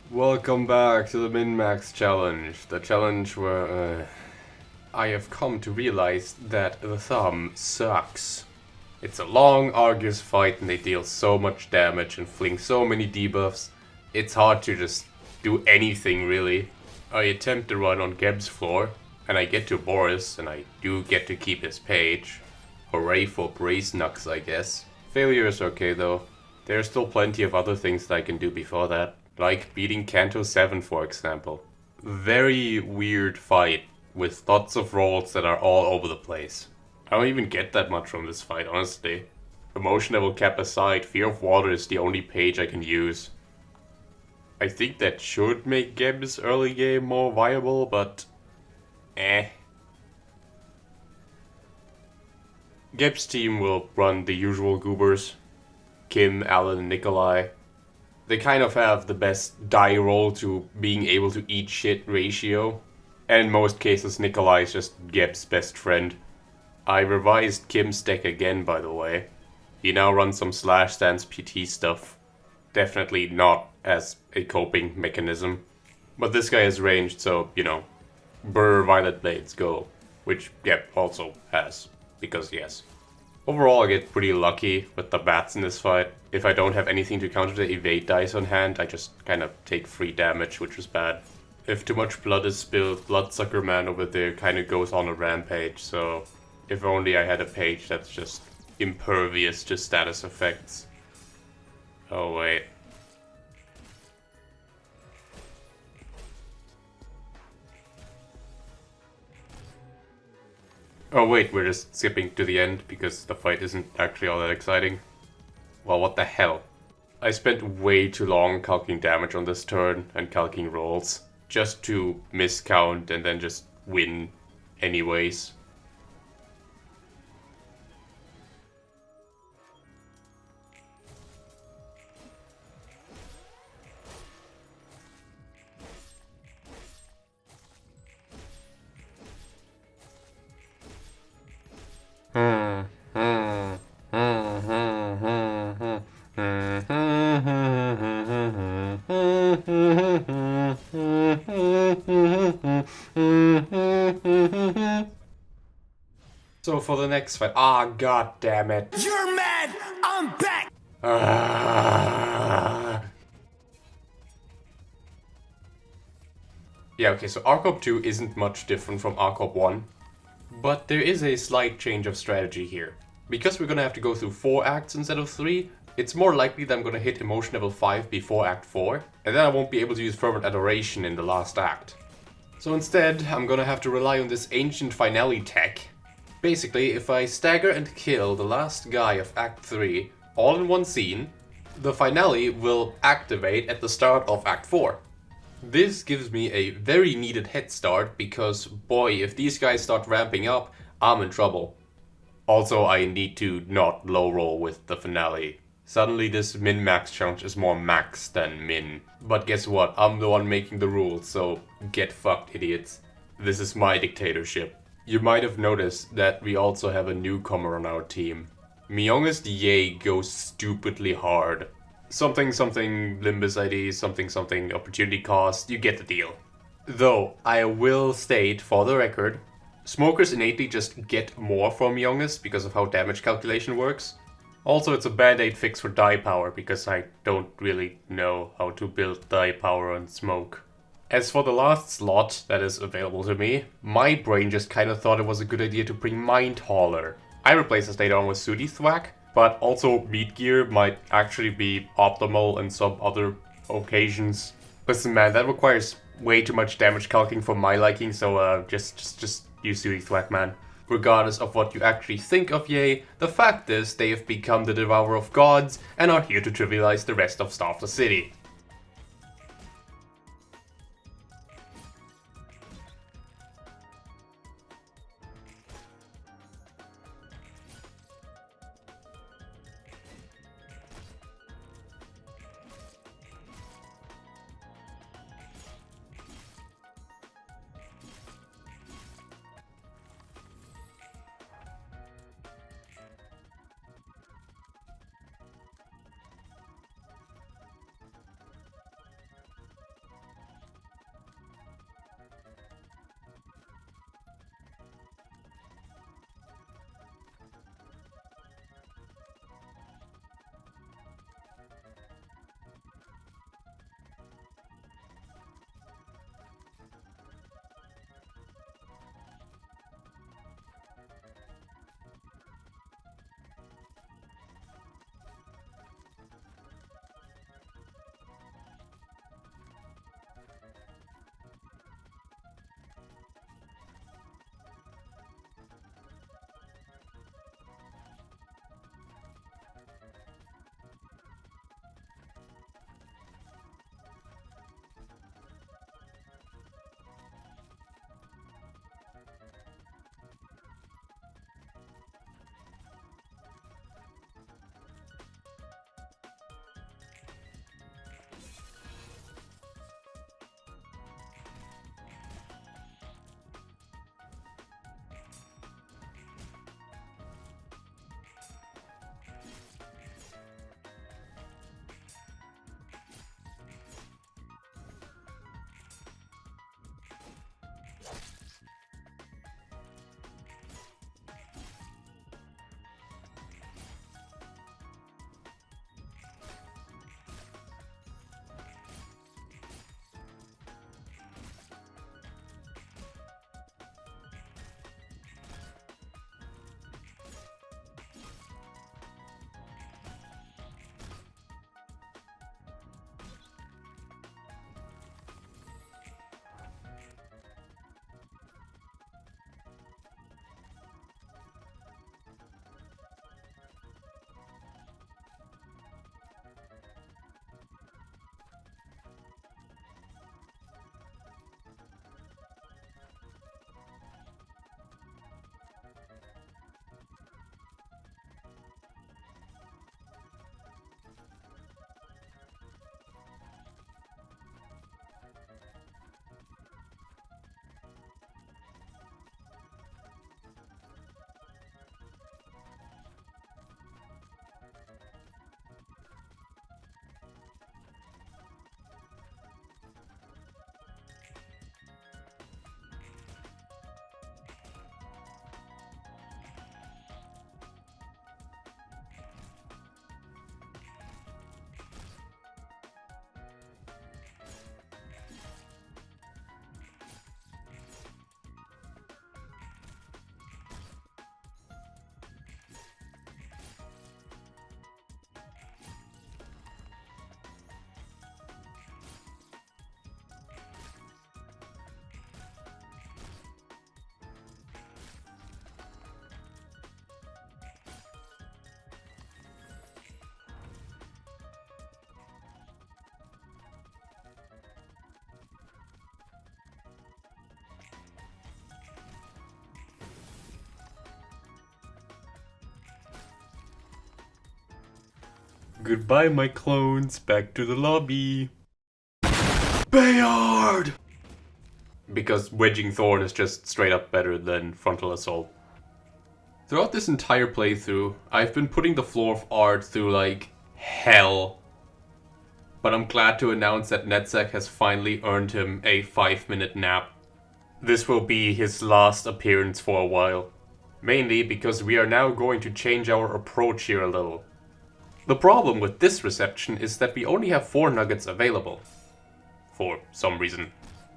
Welcome back to the MinMax challenge. The challenge where I have come to realize that the thumb sucks. It's a long, arduous fight and they deal so much damage and fling so many debuffs. It's hard to just do anything really. I attempt to run on Geb's floor and I get to Boris and I do get to keep his page. Hooray for Brace Nux, I guess. Failure is okay though. There are still plenty of other things that I can do before that. Like beating Canto 7, for example. Very weird fight with lots of rolls that are all over the place. I don't even get that much from this fight, honestly. Emotion level cap aside, Fear of Water is the only page I can use. I think that should make Geb's early game more viable, but Geb's team will run the usual goobers. Kim, Alan, and Nikolai. They kind of have the best die roll to being able to eat shit ratio. And in most cases, Nikolai is just Geb's best friend. I revised Kim's deck again, by the way. He now runs some slash stance PT stuff. Definitely not as a coping mechanism. But this guy is ranged, so, you know, brr, Violet Blades, go. Which Geb also has, because yes. Overall, I get pretty lucky with the bats in this fight. If I don't have anything to counter the evade dice on hand, I just kind of take free damage, which is bad. If too much blood is spilled, Bloodsucker Man over there kind of goes on a rampage, so if only I had a page that's just impervious to status effects. Oh wait. Oh wait, we're just skipping to the end because the fight isn't actually all that exciting. Well, what the hell? I spent way too long calculating damage on this turn and calculating rolls just to miscount and then just win anyways. So for the next fight, god damn it. You're mad! I'm back! Yeah, okay, so R-Corp 2 isn't much different from R-Corp 1, but there is a slight change of strategy here. Because we're gonna have to go through 4 acts instead of 3, it's more likely that I'm gonna hit emotion level 5 before Act 4, and then I won't be able to use Fervent Adoration in the last act. So instead, I'm gonna have to rely on this ancient finale tech. Basically, if I stagger and kill the last guy of Act 3, all in one scene, the finale will activate at the start of Act 4. This gives me a very needed head start because, boy, if these guys start ramping up, I'm in trouble. Also, I need to not low roll with the finale. Suddenly this min-max challenge is more max than min. But guess what, I'm the one making the rules, so get fucked, idiots. This is my dictatorship. You might have noticed that we also have a newcomer on our team. Myongest Ye goes stupidly hard. Something something Limbus ID, something something opportunity cost, you get the deal. Though, I will state for the record, smokers innately just get more from Youngest because of how damage calculation works. Also, it's a band-aid fix for die power because I don't really know how to build die power on smoke. As for the last slot that is available to me, my brain just kind of thought it was a good idea to bring Mind Hauler. I replaced this later on with Sooty Thwack, but also Meat Gear might actually be optimal in some other occasions. Listen man, that requires way too much damage calculating for my liking, so just use Sooty Thwack, man. Regardless of what you actually think of Ye, the fact is they have become the Devourer of Gods and are here to trivialize the rest of Star of the City. Goodbye, my clones. Back to the lobby. Bayard! Because wedging Thorn is just straight up better than frontal assault. Throughout this entire playthrough, I've been putting the floor of art through like hell. But I'm glad to announce that Netzek has finally earned him a 5-minute nap. This will be his last appearance for a while. Mainly because we are now going to change our approach here a little. The problem with this reception is that we only have 4 nuggets available. For some reason.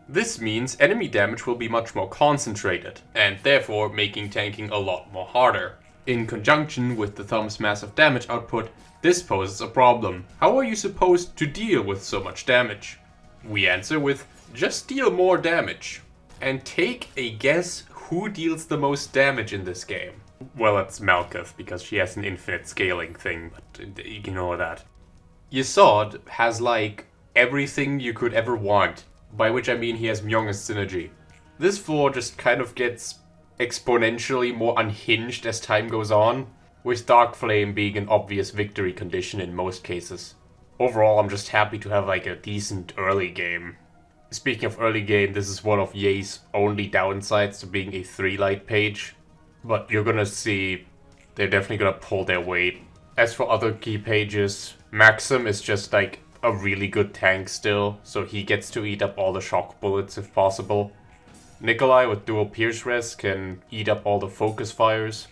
This means enemy damage will be much more concentrated, and therefore making tanking a lot more harder. In conjunction with the thumb's massive damage output, this poses a problem. How are you supposed to deal with so much damage? We answer with, just deal more damage. And take a guess who deals the most damage in this game. Well, it's Malkuth, because she has an infinite scaling thing, but ignore that. Yesod has like everything you could ever want. By which I mean he has Myong's synergy. This floor just kind of gets exponentially more unhinged as time goes on, with Dark Flame being an obvious victory condition in most cases. Overall, I'm just happy to have like a decent early game. Speaking of early game, this is one of Ye's only downsides to being a 3-light page. But you're gonna see they're definitely gonna pull their weight. As for other key pages, Maxim is just like a really good tank still, so he gets to eat up all the shock bullets if possible. Nikolai with dual pierce res can eat up all the focus fires.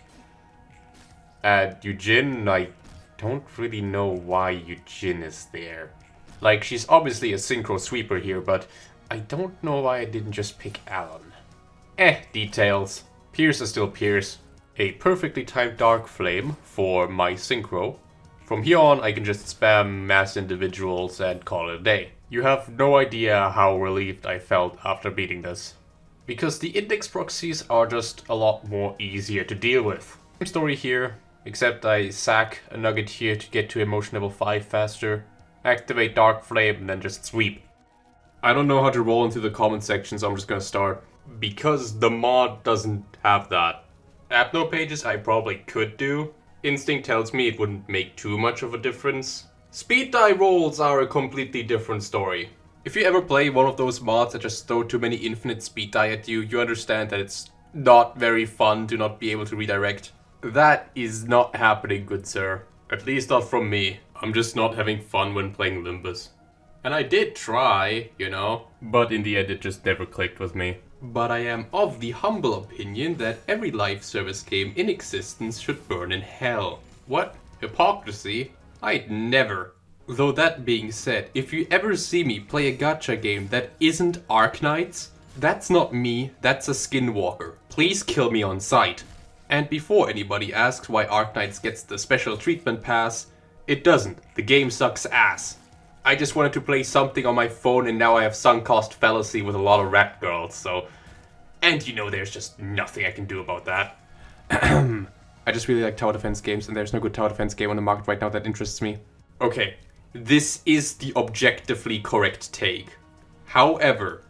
And Eugene, I don't really know why Eugene is there. Like, she's obviously a synchro sweeper here, but I don't know why I didn't just pick Alan. Details. Pierce is still Pierce. A perfectly timed Dark Flame for my synchro. From here on, I can just spam mass individuals and call it a day. You have no idea how relieved I felt after beating this. Because the index proxies are just a lot more easier to deal with. Same story here, except I sack a nugget here to get to emotion level 5 faster, activate Dark Flame, and then just sweep. I don't know how to roll into the comment section, so I'm just gonna start. Because the mod doesn't have that. Apno pages I probably could do. Instinct tells me it wouldn't make too much of a difference. Speed die rolls are a completely different story. If you ever play one of those mods that just throw too many infinite speed die at you, you understand that it's not very fun to not be able to redirect. That is not happening, good sir. At least not from me. I'm just not having fun when playing Limbus. And I did try, you know, but in the end it just never clicked with me. But I am of the humble opinion that every live service game in existence should burn in hell. What? Hypocrisy? I'd never. Though that being said, if you ever see me play a gacha game that isn't Arknights, that's not me, that's a skinwalker. Please kill me on sight. And before anybody asks why Arknights gets the special treatment pass, it doesn't. The game sucks ass. I just wanted to play something on my phone and now I have sunk cost fallacy with a lot of rat girls, so... And you know there's just nothing I can do about that. I just really like tower defense games and there's no good tower defense game on the market right now that interests me. Okay, this is the objectively correct take. However,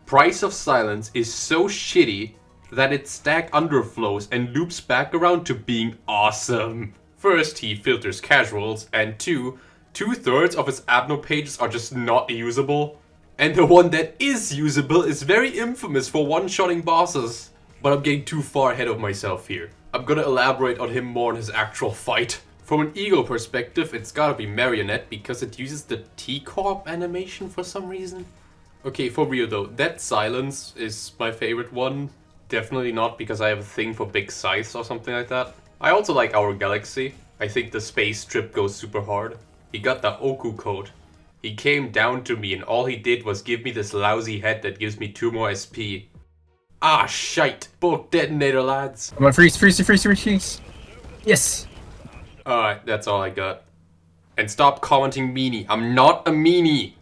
Price of Silence is so shitty that it stack underflows and loops back around to being awesome. First, he filters casuals, and two-thirds of his Abno pages are just not usable. And the one that is usable is very infamous for one-shotting bosses. But I'm getting too far ahead of myself here. I'm gonna elaborate on him more in his actual fight. From an ego perspective, it's gotta be Marionette because it uses the R-Corp animation for some reason. Okay, for real though, that silence is my favorite one. Definitely not because I have a thing for big scythes or something like that. I also like Our Galaxy. I think the space trip goes super hard. He got the Oku code. He came down to me and all he did was give me this lousy head that gives me 2 more SP. Ah, shite. Both detonator, lads. Come on, freeze. Yes. Alright, that's all I got. And stop commenting meanie. I'm not a meanie.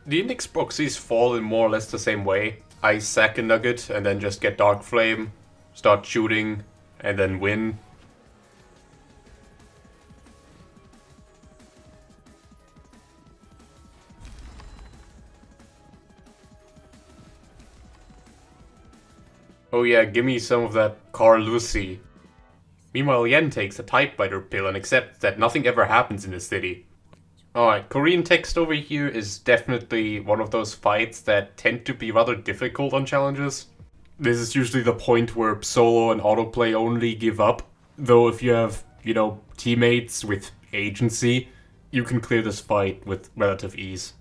The index proxies fall in more or less the same way. I sack a nugget and then just get Dark Flame, start shooting, and then win. Oh yeah, gimme some of that Carl Lucy. Meanwhile, Yen takes a Typewriter pill and accepts that nothing ever happens in the city. Alright, Korean text over here is definitely one of those fights that tend to be rather difficult on challenges. This is usually the point where solo and autoplay only give up. Though if you have, teammates with agency, you can clear this fight with relative ease.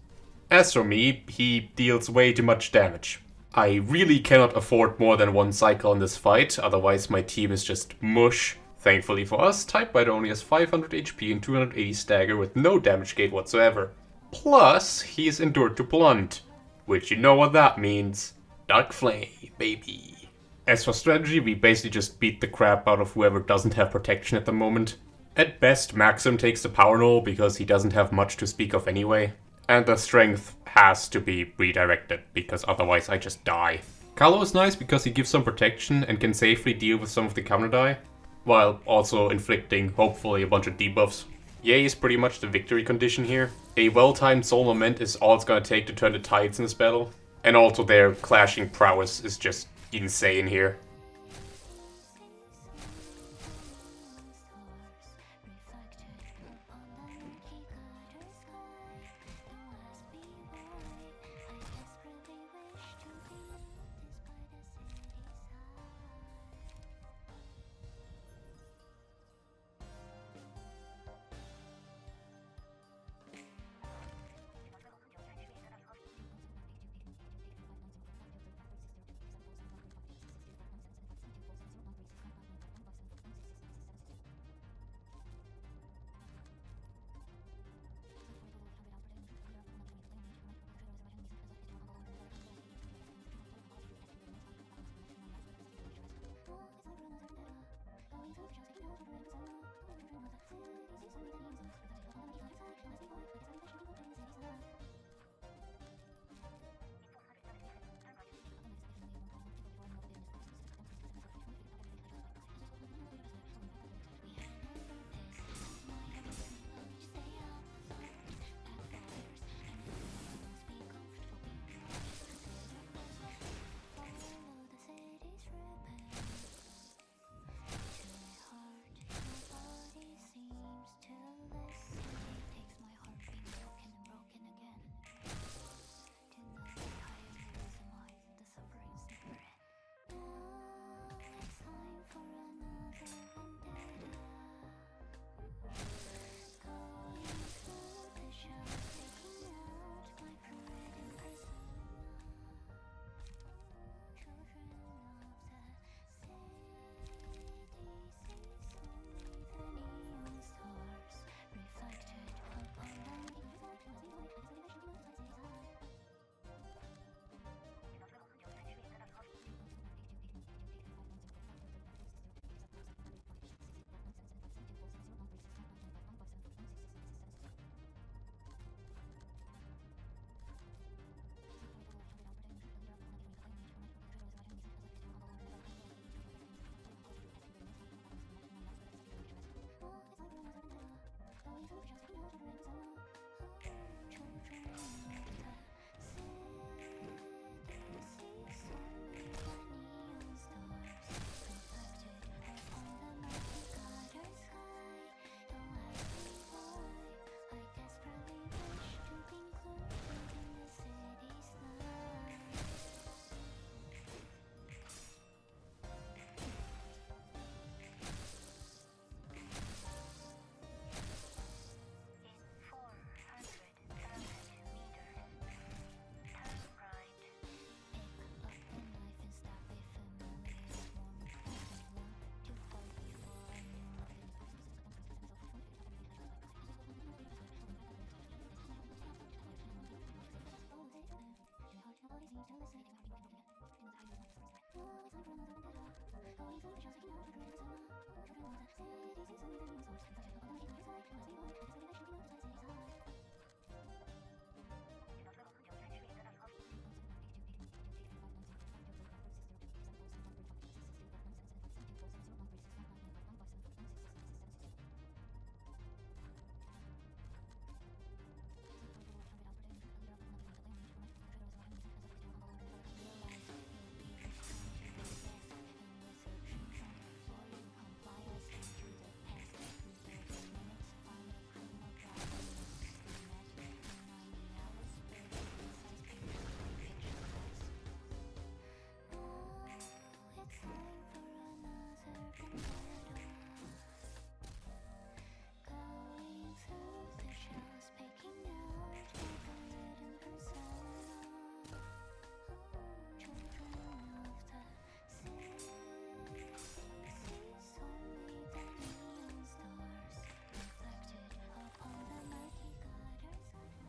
As for me, he deals way too much damage. I really cannot afford more than one cycle in this fight, otherwise my team is just mush. Thankfully for us, Typewriter only has 500 HP and 280 stagger with no damage gate whatsoever. Plus, he is endured to blunt, which you know what that means. Dark Flame, baby. As for strategy, we basically just beat the crap out of whoever doesn't have protection at the moment. At best, Maxim takes the power null because he doesn't have much to speak of anyway. And the strength has to be redirected, because otherwise I just die. Carlo is nice because he gives some protection and can safely deal with some of the counter die, while also inflicting, hopefully, a bunch of debuffs. Yay is pretty much the victory condition here. A well-timed soul moment is all it's gonna take to turn the tides in this battle. And also their clashing prowess is just insane here.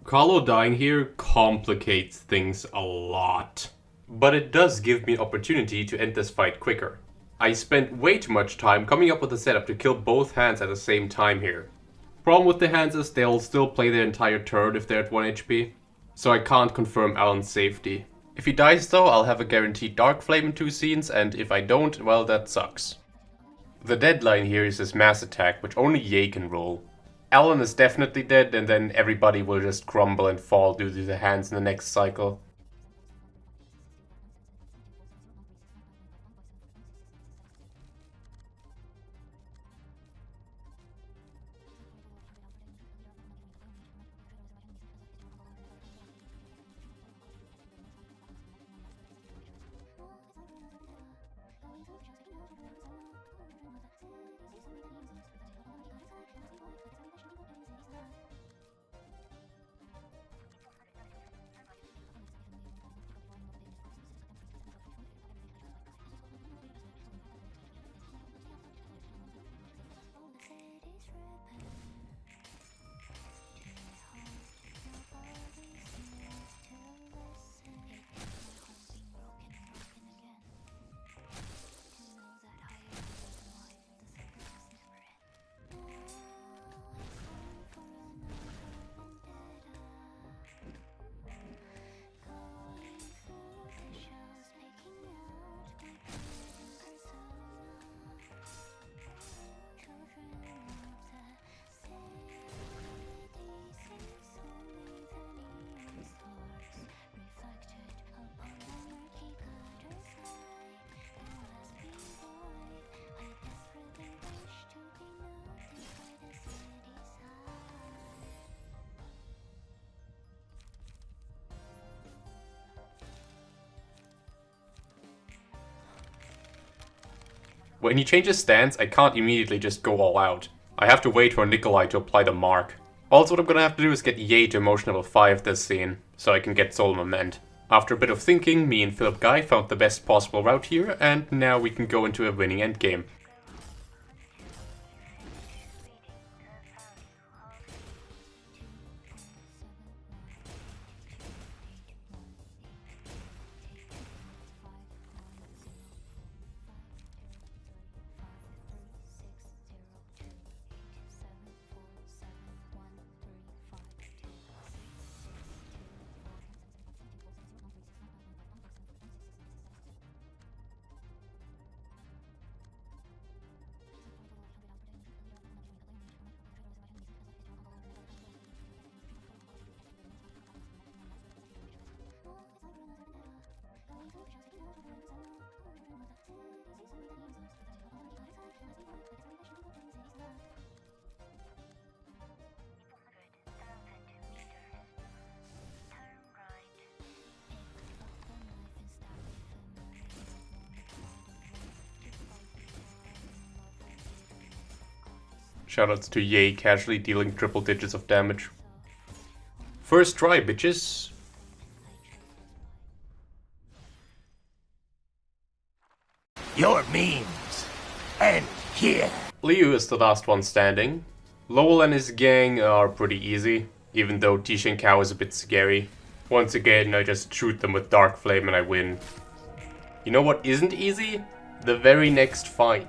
Carlo dying here complicates things a lot. But it does give me an opportunity to end this fight quicker. I spent way too much time coming up with a setup to kill both hands at the same time here. Problem with the hands is they'll still play their entire turn if they're at 1 HP. So I can't confirm Alan's safety. If he dies though, I'll have a guaranteed Dark Flame in 2 scenes, and if I don't, well, that sucks. The deadline here is his mass attack, which only Ye can roll. Alan is definitely dead, and then everybody will just crumble and fall due to the hands in the next cycle. When he changes stance, I can't immediately just go all out. I have to wait for Nikolai to apply the mark. Also, what I'm gonna have to do is get Ye to emotion level 5 this scene, so I can get soul moment. After a bit of thinking, me and Philip Guy found the best possible route here, and now we can go into a winning endgame. Shoutouts to Ye casually dealing triple digits of damage. First try, bitches! Your memes end here. Liu is the last one standing. Lowell and his gang are pretty easy, even though Tisha and Cow is a bit scary. Once again, I just shoot them with Dark Flame and I win. You know what isn't easy? The very next fight.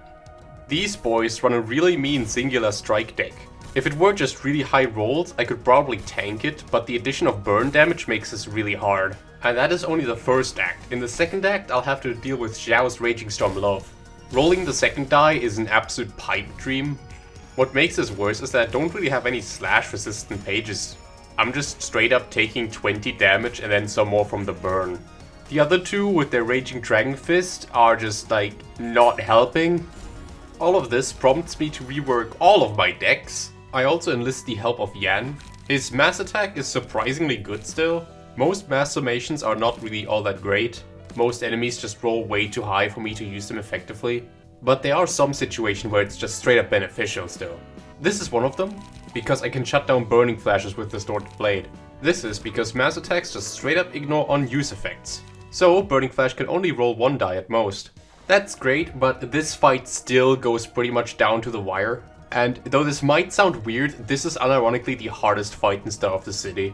These boys run a really mean singular strike deck. If it were just really high rolls, I could probably tank it, but the addition of burn damage makes this really hard. And that is only the first act. In the second act, I'll have to deal with Xiao's Raging Storm Love. Rolling the second die is an absolute pipe dream. What makes this worse is that I don't really have any slash resistant pages. I'm just straight up taking 20 damage and then some more from the burn. The other two with their Raging Dragon Fist are just like not helping. All of this prompts me to rework all of my decks. I also enlist the help of Yan. His mass attack is surprisingly good still. Most mass summations are not really all that great. Most enemies just roll way too high for me to use them effectively. But there are some situations where it's just straight up beneficial still. This is one of them, because I can shut down burning flashes with Distorted Blade. This is because mass attacks just straight up ignore on-use effects. So burning flash can only roll 1 die at most. That's great, but this fight still goes pretty much down to the wire. And though this might sound weird, this is unironically the hardest fight in Star of the City.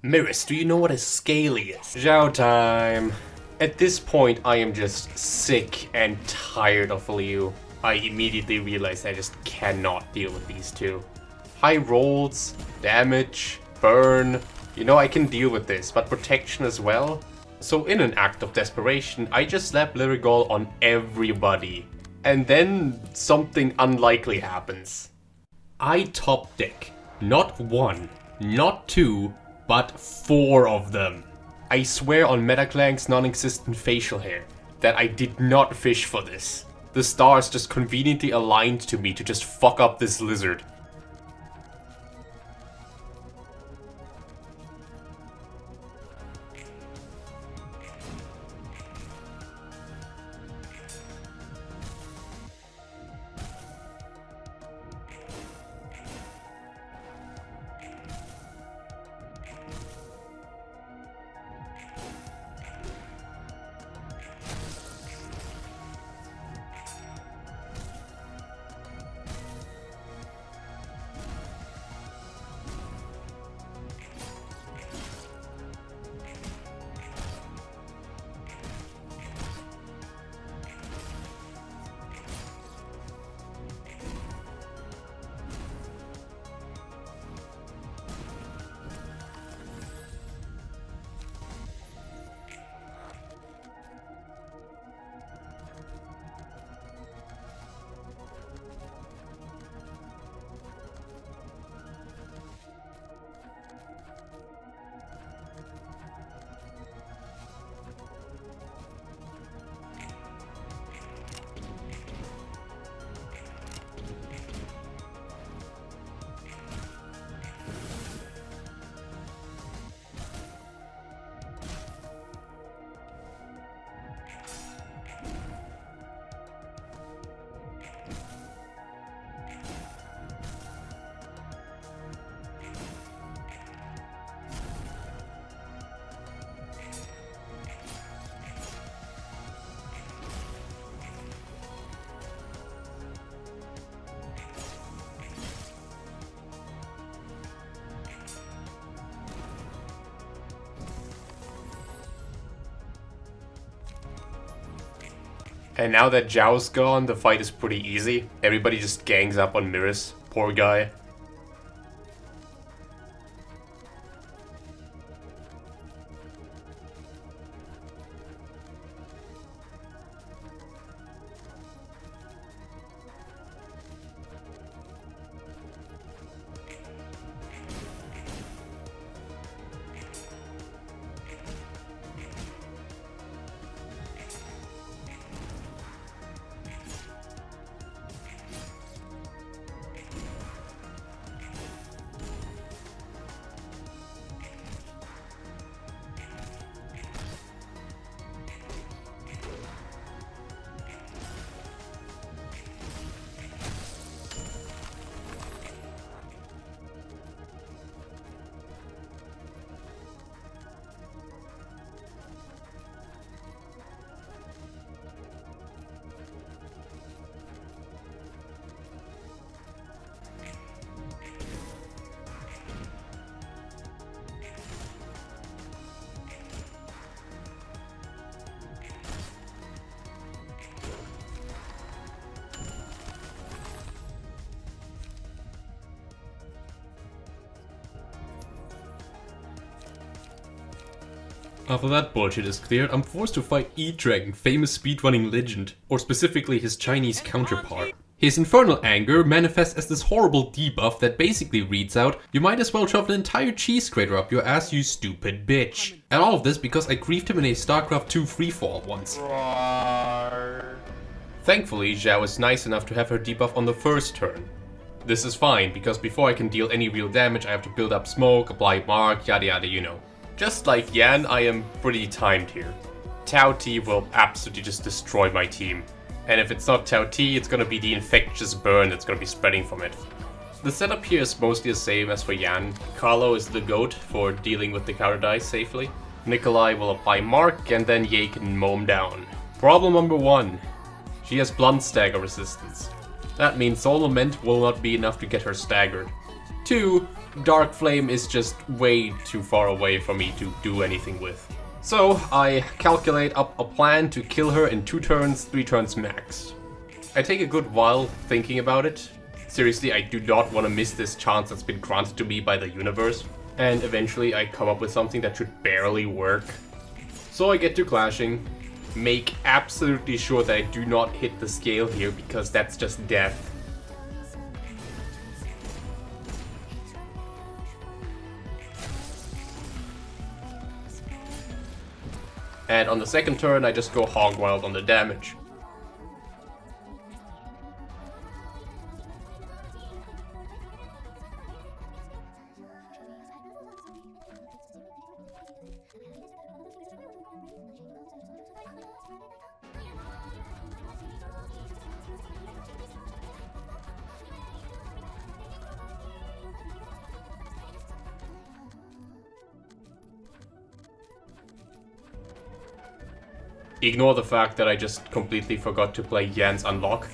Miris, do you know what a scaly is? Xiao time. At this point, I am just sick and tired of Liu. I immediately realized I just cannot deal with these two. High rolls, damage, burn. You know, I can deal with this, but protection as well? So in an act of desperation, I just slap Lyrigol on everybody. And then something unlikely happens. I top deck. Not one, not two, but 4 of them. I swear on Metaclank's non-existent facial hair that I did not fish for this. The stars just conveniently aligned to me to just fuck up this lizard. And now that Xiao's gone, the fight is pretty easy. Everybody just gangs up on Miris. Poor guy. After that bullshit is cleared, I'm forced to fight E-Dragon, famous speedrunning legend, or specifically his Chinese counterpart. His infernal anger manifests as this horrible debuff that basically reads out, "You might as well shove an entire cheese grater up your ass, you stupid bitch." And all of this because I griefed him in a StarCraft 2 freefall once. Thankfully, Xiao is nice enough to have her debuff on the first turn. This is fine, because before I can deal any real damage I have to build up smoke, apply mark, yada yada, you know. Just like Yan, I am pretty timed here. Tao T will absolutely just destroy my team. And if it's not Tao T, it's gonna be the infectious burn that's gonna be spreading from it. The setup here is mostly the same as for Yan. Carlo is the GOAT for dealing with the counter dice safely. Nikolai will apply mark, and then Ye can mow him down. Problem number 1. She has blunt stagger resistance. That means Soul Lament will not be enough to get her staggered. 2. Dark Flame is just way too far away for me to do anything with. So I calculate up a plan to kill her in 2 turns, 3 turns max. I take a good while thinking about it. Seriously, I do not want to miss this chance that's been granted to me by the universe. And eventually I come up with something that should barely work. So I get to clashing, make absolutely sure that I do not hit the scale here because that's just death. And on the second turn I just go hog wild on the damage. Ignore the fact that I just completely forgot to play Yan's Unlock.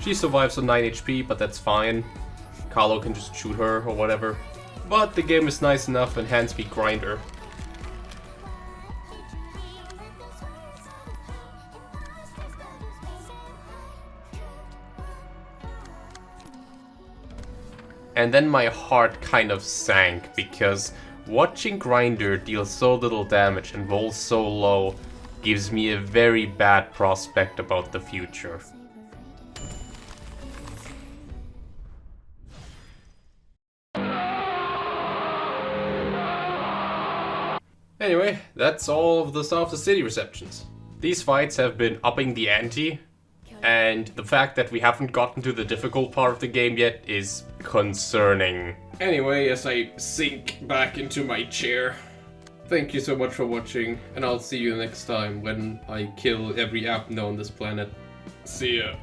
She survives on 9 HP, but that's fine. Carlo can just shoot her or whatever. But the game is nice enough and hands me Grinder. And then my heart kind of sank, because watching Grinder deal so little damage and roll so low gives me a very bad prospect about the future. Anyway, that's all of the South of the City receptions. These fights have been upping the ante, and the fact that we haven't gotten to the difficult part of the game yet is concerning. Anyway, as I sink back into my chair, thank you so much for watching, and I'll see you next time when I kill every app on this planet. See ya.